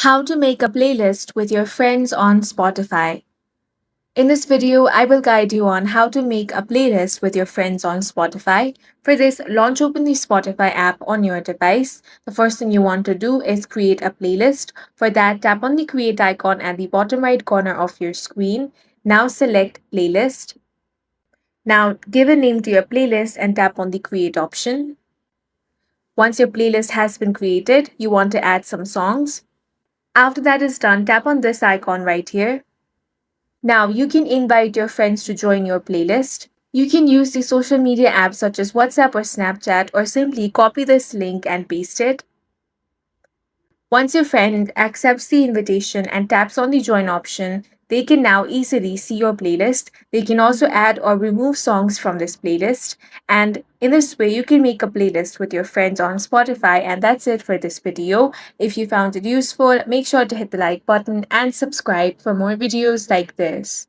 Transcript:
How to make a playlist with your friends on Spotify. In this video, I will guide you on how to make a playlist with your friends on Spotify. For this, launch open the Spotify app on your device. The first thing you want to do is create a playlist. For that, tap on the create icon at the bottom right corner of your screen. Now select playlist. Now give a name to your playlist and tap on the create option. Once your playlist has been created, you want to add some songs. After that is done, tap on this icon right here. Now you can invite your friends to join your playlist. You can use the social media apps such as WhatsApp or Snapchat, or simply copy this link and paste it. Once your friend accepts the invitation and taps on the join option, they can now easily see your playlist. They can also add or remove songs from this playlist. And in this way, you can make a playlist with your friends on Spotify. And that's it for this video. If you found it useful, make sure to hit the like button and subscribe for more videos like this.